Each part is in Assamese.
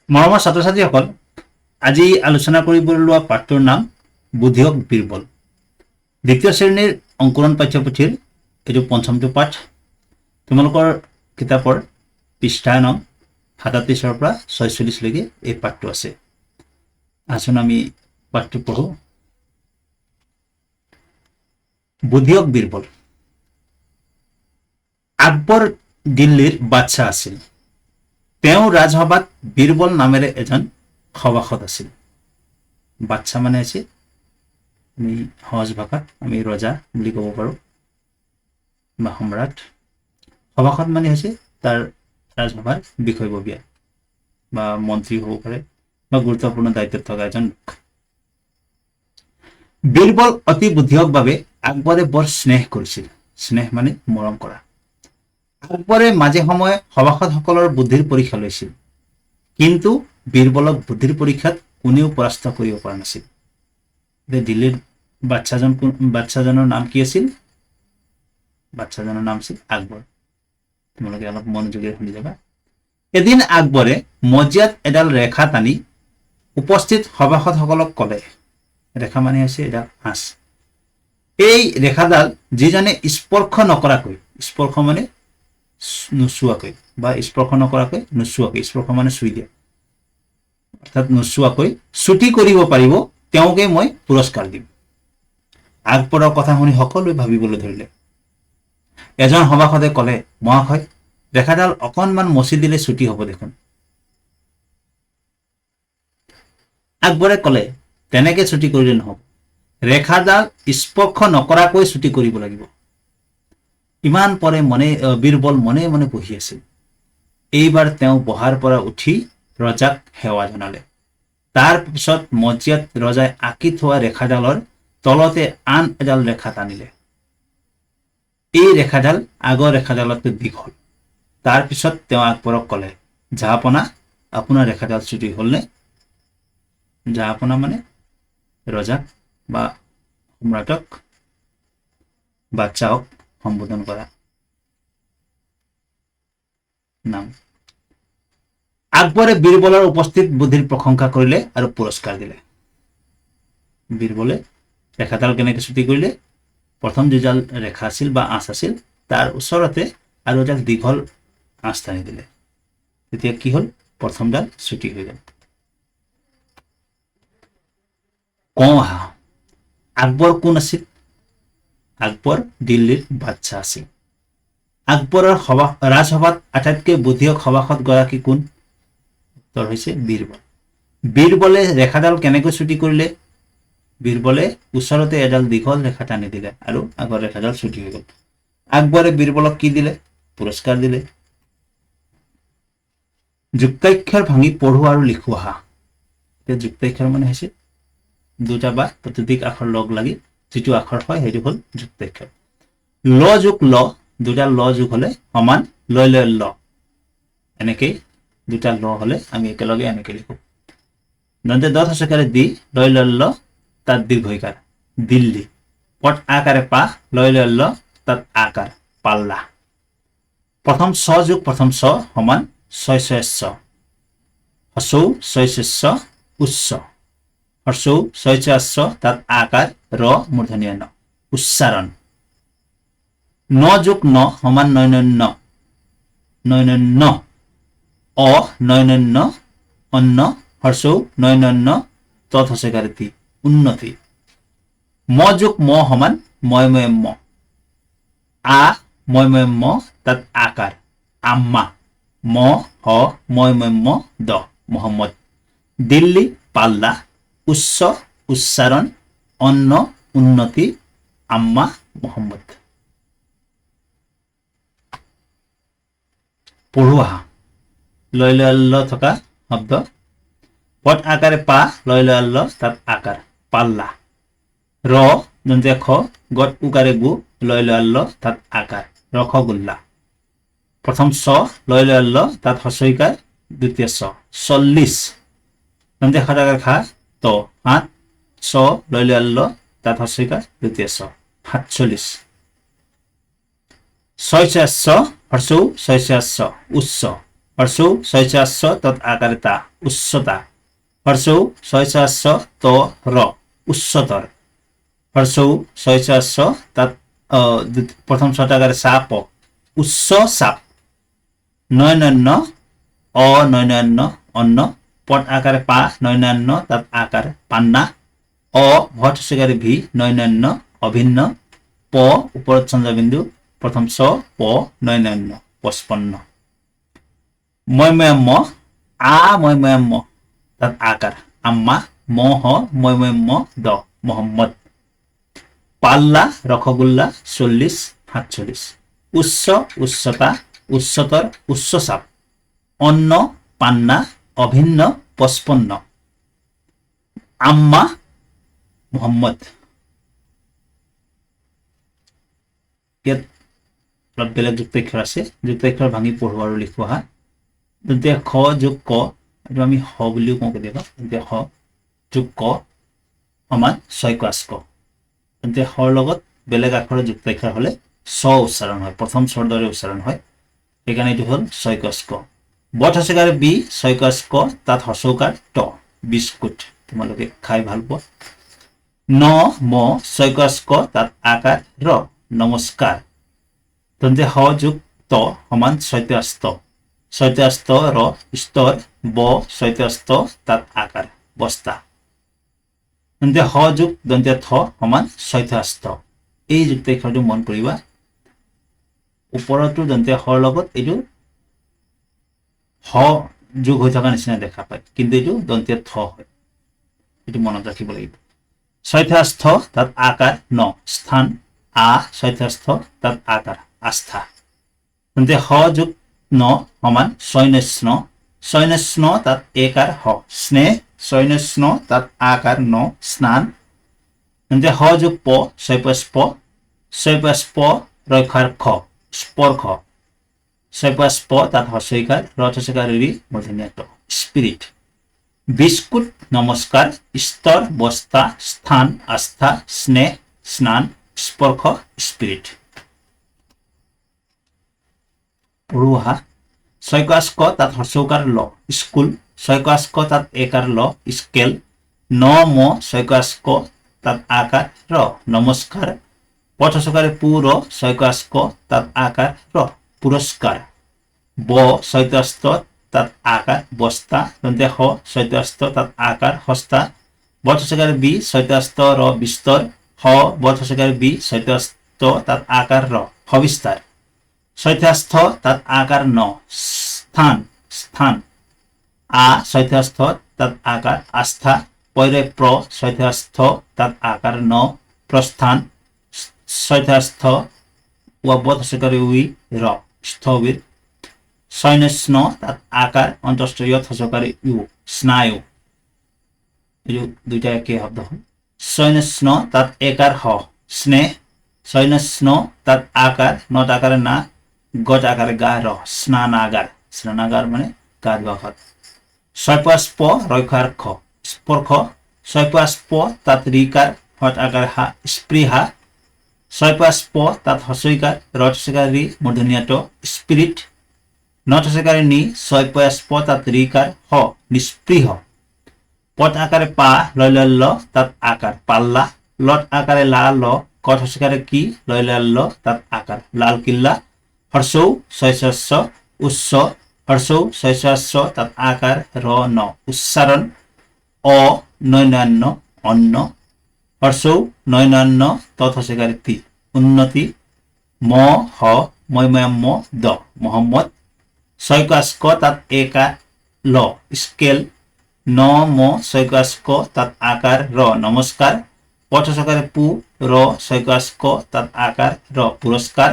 মৰমৰ ছাত্ৰ ছাত্ৰীসকল, আজি আলোচনা কৰিবলৈ লোৱা পাঠটোৰ নাম বুদ্ধিয়ক বীৰবল। দ্বিতীয় শ্ৰেণীৰ অংকুৰণ পাঠ্যপুথিৰ এইটো পঞ্চমটো পাঠ। তোমালোকৰ কিতাপৰ পৃষ্ঠা নং 37 পৰা 46 লৈকে এই পাঠটো আছে। আচোন আমি পাঠটো পঢ়ো। বুদ্ধিয়ক বীৰবল। আকবৰ দিল্লীৰ বাদশাহ আছিল। তেওঁ ৰাজসভাত বীৰবল নামেৰে এজন সভাসদ আছিল। বাদশাহ মানে আছে, আমি সহজ ভাষাত আমি ৰজা বুলি ক'ব পাৰোঁ বা সম্ৰাট। সভাসদ মানে হৈছে তাৰ ৰাজসভাৰ বিষয়ববীয়া বা মন্ত্ৰী হ'ব পাৰে বা গুৰুত্বপূৰ্ণ দায়িত্বত থকা এজন লোক। বীৰবল অতি বুদ্ধিয়ক বাবে আকবৰে বৰ স্নেহ কৰিছিল। স্নেহ মানে মৰম কৰা। আকবৰে মাজে সময়ে সভাসদসকলৰ বুদ্ধিৰ পৰীক্ষা লৈছিল, কিন্তু বীৰবলক বুদ্ধিৰ পৰীক্ষাত কোনেও পৰাস্ত কৰিব পৰা নাছিল। দিল্লীৰ বাদশাহজনৰ নাম কি আছিল? বাদশাহজনৰ নাম আছিল আকবৰ। তোমালোকে অলপ মনোযোগেৰে শুনি যাবা। এদিন আকবৰে মজিয়াত এডাল ৰেখা টানি উপস্থিত সভাসদসকলক ক'লে, ৰেখা মানে হৈছে এডাল আঁচ, এই ৰেখাডাল যিজনে স্পৰ্শ নকৰাকৈ, স্পৰ্শ মানে নোচোৱাকৈ বা স্পৰ্শ নকৰাকৈ নোচোৱাকৈ, স্পৰ্শ মানে চুই দিয়া, অৰ্থাৎ নোচোৱাকৈ ছুটি কৰিব পাৰিব তেওঁকে মই পুৰস্কাৰ দিম। আকবৰৰ কথা শুনি সকলোৱে ভাবিবলৈ ধৰিলে। এজন সভাসদে ক'লে, মহাশয়, ৰেখাডাল অকণমান মচি দিলে ছুটি হ'ব দেখোন। আকবৰে ক'লে, তেনেকে ছুটি কৰিলে নহ'ব, ৰেখাডাল স্পৰ্শ নকৰাকৈ ছুটি কৰিব লাগিব। ইমান পৰে বীৰবল মনে মনে বহি আছিল। এইবাৰ তেওঁ বহাৰ পৰা উঠি ৰজাক সেৱা জনালে। তাৰ পিছত মজিয়াত ৰজাই আঁকি থোৱা ৰেখাডালৰ তলতে আন এডাল ৰেখা টানিলে। এই ৰেখাডাল আগৰ ৰেখাডালতকৈ দীঘল। তাৰ পিছত তেওঁ আকবৰক ক'লে, জাহাপনা, আপোনাৰ ৰেখাডাল ছুটি হ'লনে? জাহাপনা মানে ৰজাক বা সম্ৰাটক, বাদশাহক সম্বোধন কৰা নাম। আকবৰে বীৰবলৰ উপস্থিত বুদ্ধিৰ প্ৰশংসা কৰিলে আৰু পুৰস্কাৰ দিলে। বীৰবলে ৰেখাডাল কেনেকৈ ছুটি কৰিলে? প্ৰথম যিডাল ৰেখা আছিল বা আঁচ আছিল তাৰ ওচৰতে আৰু এডাল দীঘল আঁচ টানি দিলে। তেতিয়া কি হ'ল? প্ৰথমডাল ছুটি হৈ গ'ল। কওঁ আহা, আকবৰ কোন আছিল? আকবৰ দিল্লীৰ বাদশাহ আছিল। আকবৰৰ ৰাজসভাত আটাইতকৈ বুদ্ধিয়ক সভাসদ গৰাকী কোন? উত্তৰ হৈছে বীৰবল। বীৰবলে ৰেখাডাল কেনেকৈ ছুটি কৰিলে? বীৰবলে ওচৰতে এডাল দীঘল ৰেখা টানি দিলে আৰু আগৰ ৰেখাডাল ছুটি হৈ গ'ল। আকবৰে বীৰবলক কি দিলে? পুৰস্কাৰ দিলে। যুক্তাক্ষৰ ভাঙি পঢ়ো আৰু লিখো আহা। যুক্তাক্ষৰ মানে হৈছে দুটা বা ততোধিক আখৰ লগ লাগি যিটো আখৰ হয় সেইটো হ'ল যুক্তাক্ষৰ। ল যোগ ল, দুটা ল যোগ হলে সমান লৈ লৈ ল। এনেকেই দুটা ল হলে আমি একেলগে এনেকে লিখো। দন্তে দ হস্যকাৰে দি, লৈ লৈ ল, তাত দীৰ্ঘইকাৰ, দিল্লী। পট আকাৰে পা, লৈ লৈ ল, তাত আকাৰ, পাল্লা। প্ৰথম ছ যোগ প্ৰথম ছ সমান ছয় ছয় ছ। হচৌ ছয় ছ উচ্চ। হৰ্ষৌ ছয় ছ তাত আকাৰ, ৰ মূৰ্ধন্য ন, উচ্চাৰণ। ন যোগ ন সমান নয় নয় ন, নয় নয় ন। অ নয় নয় ন, অন্ন। হৰ্ষৌ নয় নয় ন, তৎ হস্যকাৰে তি, উন্নতি। ম যোগ ম সমান ময় ময় ম। আ ময় ময় ম, তাত আকাৰ, আম্মা। ম হ ময় ময় ম, দ মোহাম্মদ। দিল্লী পাল্লা, উচ্চ উচ্চারণ, অন্ন উন্নতি, আম্মা মোহাম্মদ। পঢ়ো আহা। লৈ লৈ ল থকা শব্দ। পট আকাৰে পা, লৈ লৈ ল, তাত আকাৰ, পাল্লা। ৰ দন্তে খ, গট উকাৰে গু, লৈ লৈ ল, তাত আকাৰ, ৰসগোল্লা। প্ৰথম ছ, লৈ লৈ ল, তাত হস্যইকাৰ, দ্বিতীয় ছ, 40। দন্তে খটাকাৰ খা, ত, 8। ছ লৈ লৈ ল, তাত হস্যইকাৰ, দ্বিতীয় ছ, 47। ছয় ছয় ছ, হৰ্ষৌ ছয় ছয় ছ, উচ্চ। হর্ষৌ শৈশাস্য তৎ আকারে তা উচ্চতা হর্ষৌ শৈশাস্য ত র উচ্চতর হর্ষৌ শৈশাস্য তৎ প্রথম ছত আকারে সা প উচ্চ সাপ নয়নান্য অনয়নান্য অন্য পট আকারে পা নয়নান্য তৎ আকারে পান্না অ ভট্টস্বীকারে ভি নয়নান্য অভিন্ন প উপরোৎ চন্দ্রবিন্দু প্রথম স প নয়নান্য 55 ময়ময়াম্য আ ময়ময়াম্য তার আকার আম্মা মহ ময়ময়াম্য দ মোহাম্মদ পাল্লা রসগোল্লা 40 47 উচ্চ উচ্চতা উচ্চতর উচ্চচাপ অন্ন পান্না অভিন্ন 55 আম্মা মোহাম্মদ ইয়াত অলপ বেলেগ যুক্তাক্ষৰ আছে যুক্তাক্ষৰ ভাঙি পঢ়োৱা আৰু লিখোৱা হা তেতিয়া খ যোগ ক এইটো আমি হ বুলিও কওঁ কেতিয়াবা তেতিয়া হ যোগ ক সমান 6 ক ক তেতিয়া হৰ লগত বেলেগ আখৰৰ যুক্তাক্ষৰ হলে স উচ্চাৰণ হয় প্ৰথম স্বৰ দৰে উচ্চাৰণ হয় সেইকাৰণে এইটো হ'ল 6 ক ক বট হস্যকাৰে বি 6 ক ক তাত হস্যকাৰ ট বিস্কুট তোমালোকে খাই ভাল পোৱা ন ম 6 ক ক তাত আকাৰ ৰ নমস্কাৰ তেন্তে হ যোগ ত সমান 87 87 ৰ স্তৰ ব 87 তাত আকাৰ বস্তা তেন্তে হ যোগ দন্ত্য থ সমান 87 এই যুক্তাক্ষৰটো মন কৰিবা ওপৰতো দন্ত্য হৰ লগত এইটো হ যোগ হৈ থকা নিচিনা দেখা পায় কিন্তু এইটো দন্ত্য থ হয় এইটো মনত ৰাখিব লাগিব 87 তাত আকাৰ ন স্থান আ 87 তাত আকাৰ আস্থা তেন্তে হ যোগ ন সমান 96 96 তাত একাৰ হ স্নেহ 96 তাত আকাৰ ন স্নান তেন্তে হ যোগ প 6 প 6 প ৰক্ষাৰ খ স্পৰ্শ 6 প তাত হস্যইকাৰ ৰথস্যকাৰ ৰি মূৰ্ধন্য ট স্পিৰিট বিস্কুট নমস্কাৰ স্তৰ বস্তা স্থান আস্থা স্নেহ স্নান স্পৰ্শ স্পিৰিট পঢ়োৱা 6 ক তাত হস্যৌকাৰ ল স্কুল 6 ক তাত একাৰ ল স্কেল ন ম 6 ক তাত আকাৰ ৰ নমস্কাৰ পথস্যকাৰে পু ৰ 6 ক তাত আকাৰ ৰ পুৰস্কাৰ ব 87 তাত আকাৰ বস্তা তেন্তে হ 87 তাত আকাৰ হস্তা বথস্যকাৰে বি 87 ৰ বিস্তৰ হ বথস্যকাৰে বি 87 তাত আকাৰ ৰ হবিস্তাৰ 87 তাত আকাৰ ন স্থান স্থান আ 87 তাত আকাৰ আস্থা পৰে প্ৰ 87 তাত আকাৰ ন প্ৰস্থান 87 বথস্যকাৰে উই ৰ স্থবিৰ 96 তাত আকাৰ অন্তস্থীয় হস্যকাৰে ইউ স্নায়ু এই দুইটা একে শব্দ হয় 96 তাত একাৰ হ স্নেহ 96 তাত আকাৰ নত আকাৰে না গট আকারে গা র স্নানাগার স্নানাগার মানে গা ধোয়া ঘর 6 প রক্ষার খ স্পর্শ 6 প তাত রিকার হট আকার হা স্পৃহা 6 প তাত হস্যইকার রথস্যকার রি মূর্ধন্য স্পিরিট নথস্যকারে নি 6 প তাত রিকার হ নিস্পৃহ পট আকারে পা ল তাত আকার পাল্লা লট আকারে লা ল কট হস্যকারে কি ল তাত আকার লাল কিল্লা হর্ষৌ 6 উচ্চ হর্ষৌ 6 তাত আকার র ন উচ্চারণ অ নয়নান্য অন্ন হর্ষৌ নয়নান্য তথস্যকারে তি উন্নতি ম হ ময়ময়াম্য দ মোহাম্মদ 6 ক তাত একা ল স্কেল ন ম 6 ক তাত আকার র নমস্কার পথস্যকারে পু র 6 ক তাত আকার র পুরস্কার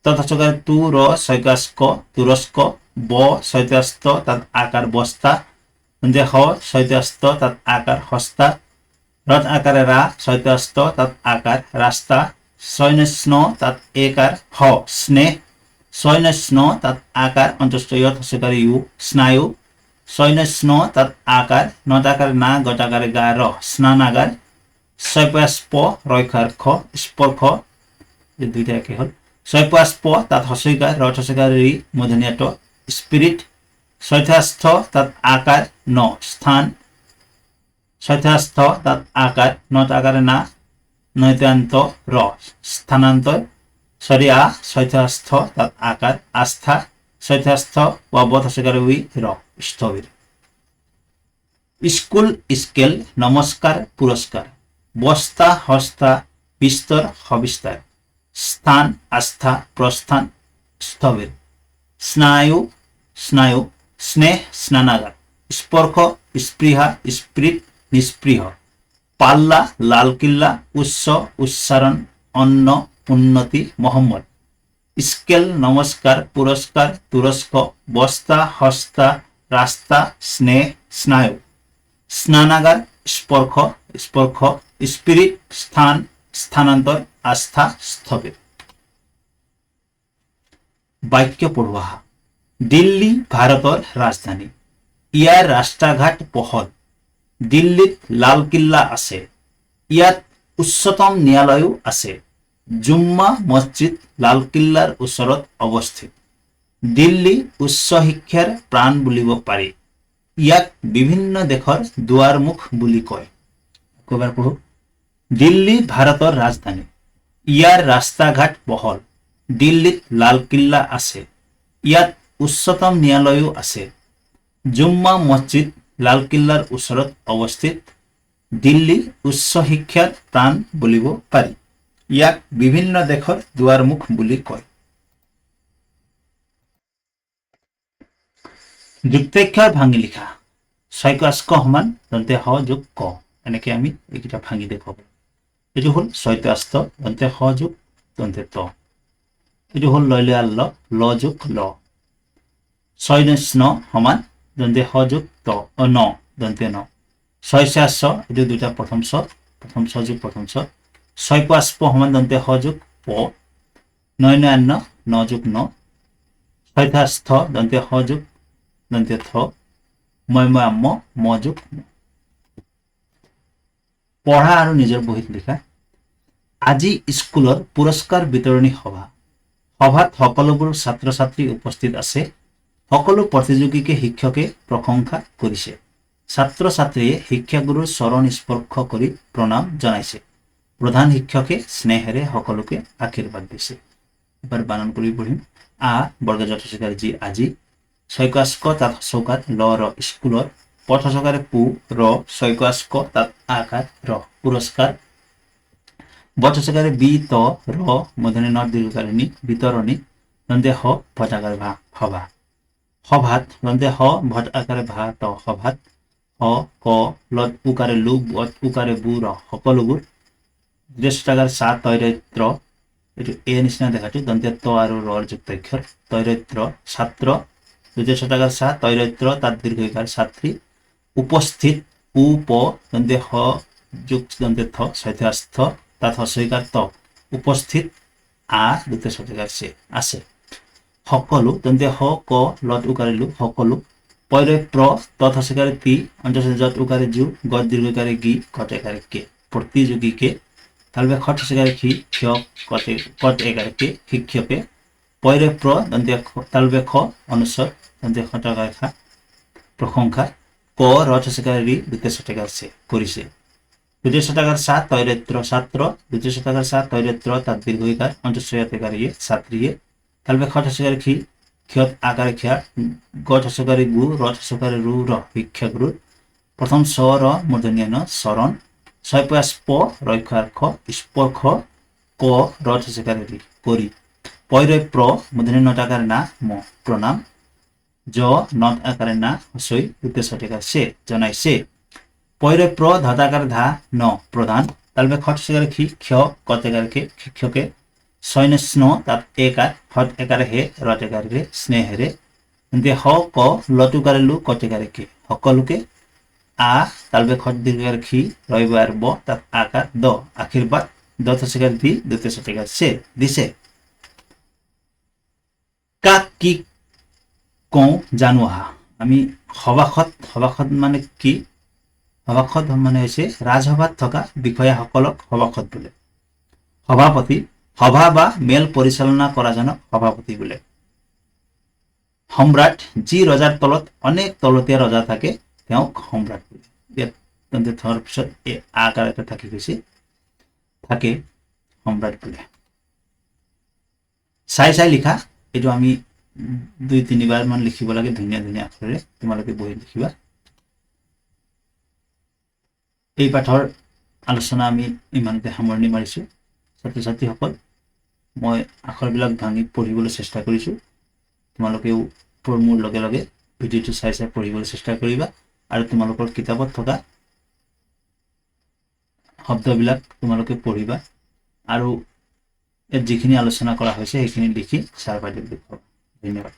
তথস্যকারে তু র 6 ক তুরস্ক ব 6 তাত আকার বস্তা দেহ 6 তাত আকার হস্তা রথ আকারে রা 6 তাত আকার রাস্তা 6 তাত একার হ স্নেহ 6 তাত আকার অন্তস্থীয় হস্যকারে ইউ স্নায়ু 6 তাত আকার নত আকারে না গট আকারে গা র স্নানাগার 6 প রক্ষার খ স্পর্শ দুইটা একে হল 6 প তাত হস্যইকার রথস্যকারে রি মূর্ধন্য ট স্পিরিট চৈথাস্থ তাত আকাৰ ন স্থান চৈথাস্থ তাত আকাৰ নত আকারে না নৈতান্ত র স্থানান্তর সরিয়া চৈথাস্থ তাত আকার আস্থা চৈথাস্থ বথসকার উই র স্থবির স্কুল স্কেল নমস্কার পুরস্কার বস্তা হস্তা বিস্তর সবিস্তার স্থান আস্থা প্রস্থান স্থবির স্নায়ু স্নায়ু স্নেহ স্নানাগার স্পর্শ স্পৃহা স্প্রিট নিস্পৃহ পাল্লা লালকিল্লা উচ্চ উচ্চারণ অন্ন উন্নতি মোহাম্মদ স্কেল নমস্কার পুরস্কার তুরস্ক বস্তা হস্তা রাস্তা স্নেহ স্নায়ু স্নানাগার স্পর্শ স্পর্শ স্পিরিট স্থান স্থানান্তর আস্থা স্থবির বাক্য পঢ়োৱা দিল্লী ভাৰতৰ ৰাজধানী ইয়াৰ ৰাস্তাঘাট বহল দিল্লীত লালকিল্লা আছে ইয়াত উচ্চতম ন্যায়ালয়ো আছে জুম্মা মছজিদ লালকিল্লাৰ ওচৰত অৱস্থিত দিল্লী উচ্চ শিক্ষাৰ প্ৰাণ বুলিব পাৰি ইয়াক বিভিন্ন দেশৰ দুৱাৰমুখ বুলি কয় কবাৰ পঢ়ো দিল্লী ভাৰতৰ ৰাজধানী ইয়াৰ ৰাস্তাঘাট বহল দিল্লীত লালকিল্লা আছে ইয়াত উচ্চতম ন্যায়ালয়ো আছে জুম্মা মছজিদ লালকিল্লাৰ ওচৰত অৱস্থিত দিল্লী উচ্চ শিক্ষাৰ প্ৰাণ বুলিব পাৰি ইয়াক বিভিন্ন দেশৰ দুৱাৰমুখ বুলি কয় যুক্তাক্ষৰ ভাঙি লিখা ছয়কাস্ক সমান দন্তে হ যোগ ক এনেকে আমি এইকেইটা ভাঙি দেখুৱাব এইটো হ'ল ছয়কাস্ত দন্তে হ যোগ দন্তে ত এইটো হ'ল লয় ল ল যোগ ল ছয় ন সমান দন্তে হ যোগ ত ন দন্তে ন ছয় ছ এইটো দুটা প্ৰথম ছ যোগ প্ৰথম ছ ছয় পাঁচ প সমান দন্তে হ যোগ প নয় নয় ন ন যোগ ন ছয় স্থ দন্তে হ যোগ দন্তে থ মই আম্ম ম যোগ পঢ়া আৰু নিজৰ বহীত লিখা আজি স্কুলৰ পুৰস্কাৰ বিতৰণী সভা সভাত সকলোবোৰ ছাত্ৰ ছাত্ৰী উপস্থিত আছে সকলো প্ৰতিযোগীকে শিক্ষকে প্ৰশংসা কৰিছে ছাত্ৰ ছাত্ৰীয়ে শিক্ষাগুৰুৰ চৰণ স্পৰ্শ কৰি প্ৰণাম জনাইছে প্ৰধান শিক্ষকে স্নেহেৰে সকলোকে আশীৰ্বাদ দিছে এবাৰ বানান কৰি পঢ়িম আ বৰ্গজাতিকাৰ যি আজি ছয়কাস্ক তাত চৌকাত ল ৰ স্কুলৰ পথচকাৰে পু ৰ ছয়কাস্ক তাত আকাৰ ৰ পুৰস্কাৰ বথচকাৰে বি ত ৰ মধ্যনী ন দীৰ্ঘকাৰে নি বিতৰণী দন্তে হ ভটাকাৰে ভা সভা সভাত দন্তে হ ভট আকাৰে ভা ত সভাত হ ক লত উকাৰে লু বত উকাৰে বু ৰ সকলোবোৰ দৃষ্টাকাৰ চা তৈৰত্ৰ এইটো এ নিচিনা দেখাটো দন্তে ত আৰু ৰৰ যুক্তাক্ষৰ তৈৰত্ৰ ছাত্ৰ দ্বিতীয় শতাকার সা তৈরত্র তার দীর্ঘকার ছাত্রী উপস্থিত উ প দন্তে হ যুগ দন্তে থ ছয়থাস্থ তাত হস্যইকার ত উপস্থিত আ দ্বিতীয় শতাকার সে আছে সকলো দন্তে হ ক লত উকারে লু সকলো পরে প্র তত হস্যকারে তি অন্তর্যত উকারে জু গত দীর্ঘকারে গি কটেকারে কে প্রতিযোগীকে তালবে খট হস্যকারে খি ক্ষ কট একারে কে শিক্ষকে পরে প্র দন্তে তালবে খ অনুস্বর দন্তে খটাকার খা প্রশংসা ক রথসকার রি দ্বিতীয় শতাকার সে করিছে দ্বিতীয় শতাকার সা তৈরত্র ছাত্র দ্বিতীয় শতাকার সা তৈরত্র তার দীর্ঘইকার অন্তঃসয়াতিকার ইয়ে ছাত্রীয়ে তালবে খটসকার খি ক্ষত আকারে খ্যা গঠসকারে গু রথসকারে রু র শিক্ষাগুরু প্রথম স র মূর্ধন্য ন শরণ ছয় পাঁচ প রক্ষার খ স্পর্শ ক রথসকারে রি করি পরে প্র মূর্ধন্য নটাকারে না ম প্রণাম জ নত আকারে না হসই দ্বিতীয় শতাকার সে জনাইছে পরে প্র ধাতাকার ধা ন প্রধান তালবে খটসকারে খি ক্ষ কতেকার কে শিক্ষকে ছয় স্ন তাত একার হট একারে হে রট একারে রে স্নেহেরে হ ক লটুকারে লু কটেকারে কে সকলোকে আ তালবে খট দীর্ঘকার খি রবিবার ব তাত আকার দ আশীর্বাদ দশকার দি দ্বিতীয় শতাকার সে দিছে কাক কি কওঁ জানো আহা আমি সভাসদ মানে কি সভাসদ মানে হৈছে ৰাজসভাত থকা বিষয়াসকলক সভাসদ বোলে সভাপতি সভা বা মেল পৰিচালনা কৰাজনক সভাপতি বোলে সম্ৰাট যি ৰজাৰ তলত অনেক তলতীয়া ৰজা থাকে তেওঁক সম্ৰাট বোলে ইয়াত তেন্তে থৰ পিছত এই আকাৰ এটা থাকি গৈছে থাকে সম্ৰাট বোলে চাই চাই লিখা এইটো আমি 2-3 বাৰ মান লিখিব লাগে ধুনীয়া ধুনীয়া আখৰেৰে তোমালোকে বহি লিখিবা এই পাঠৰ আলোচনা আমি ইমানতে সামৰণি মাৰিছো ছাত্ৰ ছাত্ৰীসকল মই আখৰবিলাক ভাঙি পঢ়িবলৈ চেষ্টা কৰিছো তোমালোকেও মোৰ লগে লগে ভিডিঅটো চাই চাই পঢ়িবলৈ চেষ্টা কৰিবা আৰু তোমালোকৰ কিতাপত থকা শব্দবিলাক তোমালোকে পঢ়িবা আৰু যিখিনি আলোচনা কৰা হৈছে সেইখিনি লিখি ছাৰ বাইদেউক দেখুৱাবা ধন্যবাদ